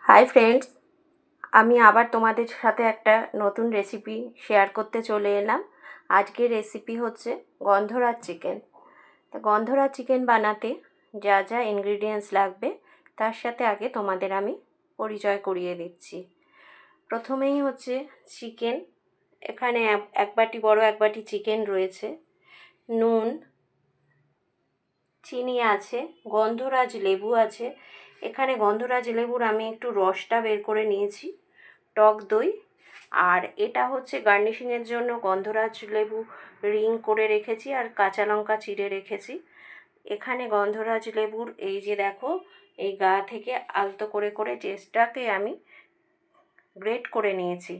Hi friends, আমি আবার তোমাদের সাথে একটা নতুন রেসিপি শেয়ার করতে চলে এলাম। আজকের রেসিপি হচ্ছে গন্ধরাজ চিকেন। তো গন্ধরাজ চিকেন বানাতে যা যা ইনগ্রিডিয়েন্টস লাগবে তার সাথে আগে তোমাদের আমি পরিচয় করিয়ে দিচ্ছি। প্রথমেই হচ্ছে চিকেন। এখানে এক বাটি বড় এক বাটি চিকেন রয়েছে, নুন, চিনি আছে, গন্ধরাজ লেবু আছে। এখানে গন্ধরাজ লেবুর আমি একটু রসটা বের করে নিয়েছি, টক দই, আর এটা হচ্ছে গার্নিশিংয়ের জন্য গন্ধরাজ লেবু রিং করে রেখেছি আর কাঁচা লঙ্কা চিড়ে রেখেছি। এখানে গন্ধরাজ লেবুর এই যে দেখো, এই গা থেকে আলতো করে করে টেস্টটাকে আমি গ্রেট করে নিয়েছি।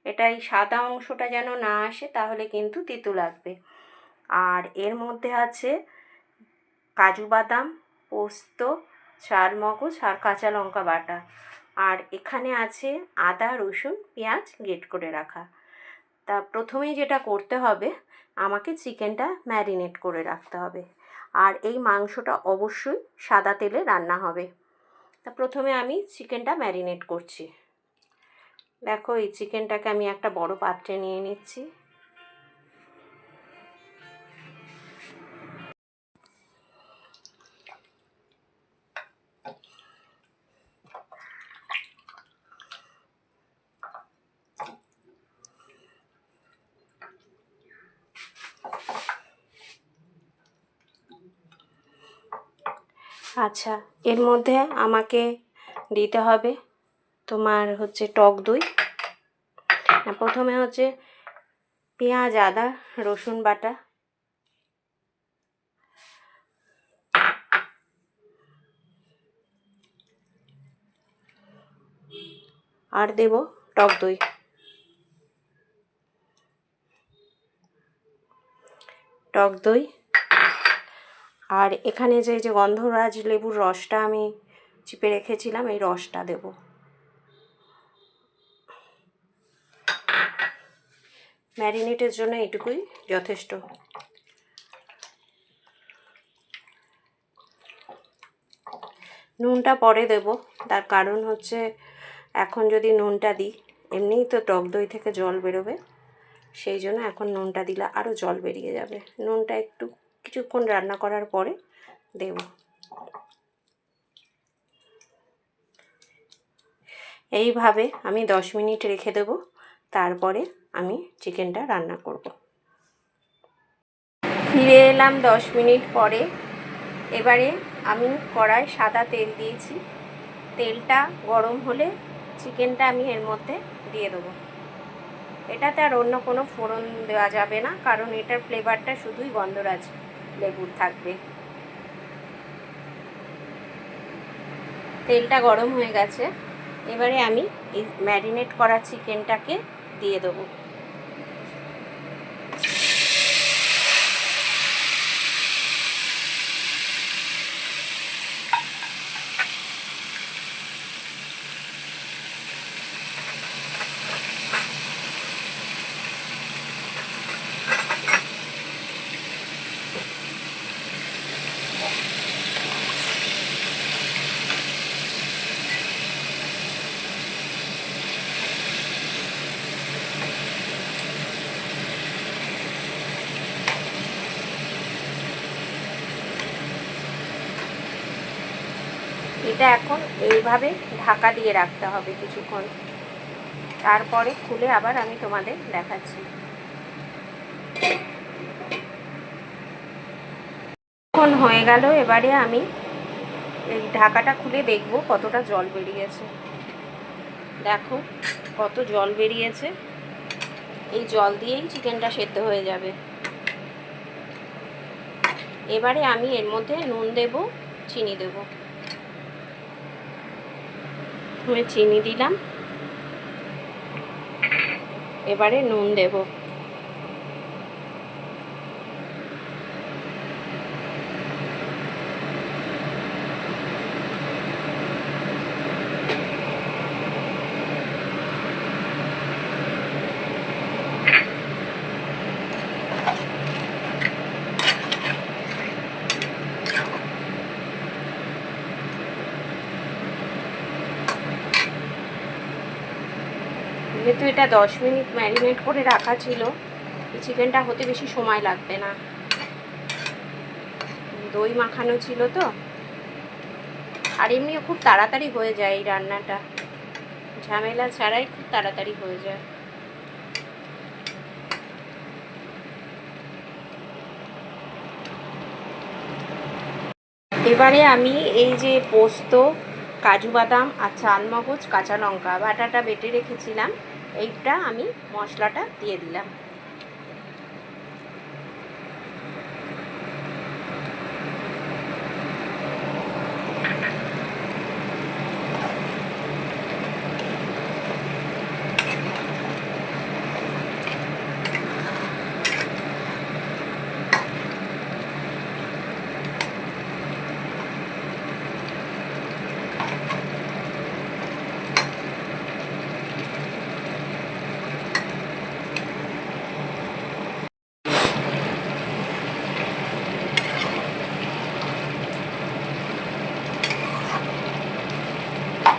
এটা এই সাদা অংশটা যেন না আসে, তাহলে কিন্তু তিতো লাগবে। আর এর মধ্যে আছে কাজু বাদাম, পোস্ত, চারমগজ আর কাঁচা লঙ্কা বাটা। আর এখানে আছে আদা, রসুন, পেঁয়াজ গ্রেট করে রাখা। তা প্রথমেই যেটা করতে হবে, আমাকে চিকেনটা ম্যারিনেট করে রাখতে হবে। আর এই মাংসটা অবশ্যই সাদা তেলে রান্না হবে। তা প্রথমে আমি চিকেনটা ম্যারিনেট করছি। দেখো, এই চিকেনটাকে আমি একটা বড় পাত্রে নিয়ে নিচ্ছি। আচ্ছা, এর মধ্যে আমাকে দিতে হবে তোমার হচ্ছে টক দই। প্রথমে হচ্ছে পেঁয়াজ, আদা, রসুন বাটা, আর দেব টক দই। টক দই আর এখানে যে গন্ধরাজ লেবুর রসটা আমি চিপে রেখেছিলাম, এই রসটা দেব। ম্যারিনেটের জন্য এটুকুই যথেষ্ট। নুনটা পরে দেব, তার কারণ হচ্ছে এখন যদি নুনটা দিই, এমনিই তো টক দই থেকে জল বেরোবে, সেই জন্য এখন নুনটা দিলে আরও জল বেরিয়ে যাবে। নুনটা একটু কিছুক্ষণ রান্না করার পরে দেব। এইভাবে আমি 10 মিনিট রেখে দেব, তারপরে আমি চিকেনটা রান্না করব। ফিরে এলাম 10 মিনিট পরে। এবারে আমি কড়ায় সাদা তেল দিয়েছি। তেলটা গরম হলে চিকেনটা আমি এর মধ্যে দিয়ে দেবো। এটাতে আর অন্য কোনো ফোড়ন দেওয়া যাবে না, কারণ এটার ফ্লেভারটা শুধুই গন্ধরাজ লেবুর থাকবে। তেলটা গরম হয়ে গেছে, এবারে আমি এই ম্যারিনেট করা চিকেনটাকে দিয়ে দেবো। এটা এখন এইভাবে ঢাকা দিয়ে রাখতে হবে কিছুক্ষণ, তারপরে খুলে আবার আমি তোমাদের দেখাচ্ছি। এখন হয়ে গেল, এবারে আমি এই ঢাকাটা খুলে দেখব কতটা জল বেরিয়েছে। দেখো কত জল বেরিয়েছে, এই জল দিয়েই চিকেনটা সেদ্ধ হয়ে যাবে। এবারে আমি এর মধ্যে নুন দেব, চিনি দেব। আমি চিনি দিলাম, এবারে নুন দেব। যেহেতু এটা 10 মিনিট ম্যারিনেট করে রাখা ছিল, এই চিকেনটা হতে বেশি সময় লাগবে না। দই মাখানো ছিল তো, আর এমনিও খুব তাড়াতাড়ি হয়ে যায় এই রান্নাটা, ঝামেলা ছাড়াই খুব তাড়াতাড়ি হয়ে যায়। এবারে আমি এই যে পোস্ত, কাজু বাদাম আর চালমগজ, কাঁচা লঙ্কা বাটাটা বেটে রেখেছিলাম, এইটা আমি মশলাটা দিয়ে দিলাম।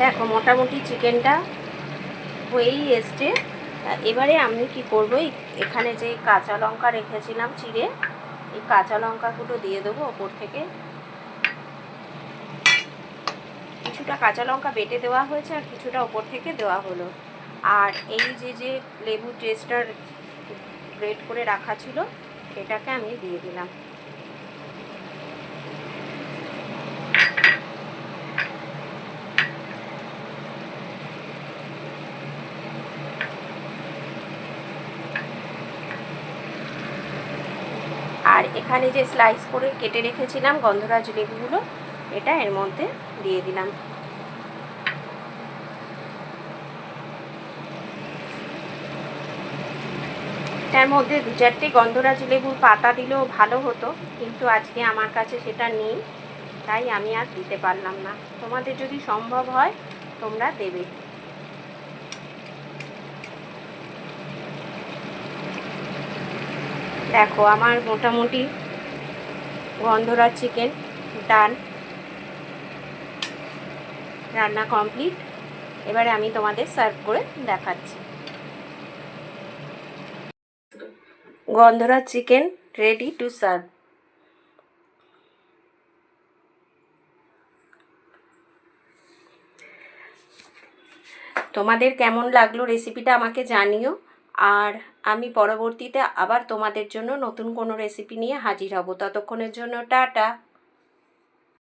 দেখো মোটামুটি চিকেনটা হয়েই এসছে। এবারে আমি কি করব, এখানে যে কাঁচা লঙ্কা রেখেছিলাম চিড়ে, এই কাঁচা লঙ্কাগুলো দিয়ে দেবো ওপর থেকে। কিছুটা কাঁচা লঙ্কা বেটে দেওয়া হয়েছে আর কিছুটা ওপর থেকে দেওয়া হলো। আর এই যে লেবু টেস্টার গ্রেট করে রাখা ছিল, সেটাকে আমি দিয়ে দিলাম। আর এখানে যে স্লাইস করে কেটে রেখেছিলাম গন্ধরাজ লেবুগুলো, এটা এর মধ্যে দিয়ে দিলাম। তার মধ্যে 2-4টে গন্ধরাজ লেবুর পাতা দিলেও ভালো হতো, কিন্তু আজকে আমার কাছে সেটা নেই, তাই আমি আর দিতে পারলাম না। তোমাদের যদি সম্ভব হয় তোমরা দেবে। দেখো আমার মোটামুটি গন্ধরাজ চিকেন ডান, রান্না কমপ্লিট। এবারে আমি তোমাদের সার্ভ করে দেখাচ্ছি। গন্ধরাজ চিকেন রেডি টু সার্ভ। তোমাদের কেমন লাগলো রেসিপিটা আমাকে জানিও, আর আমি পরবর্তীতে আবার তোমাদের জন্য নতুন কোনো রেসিপি নিয়ে হাজির হব। ততক্ষণের জন্য টাটা।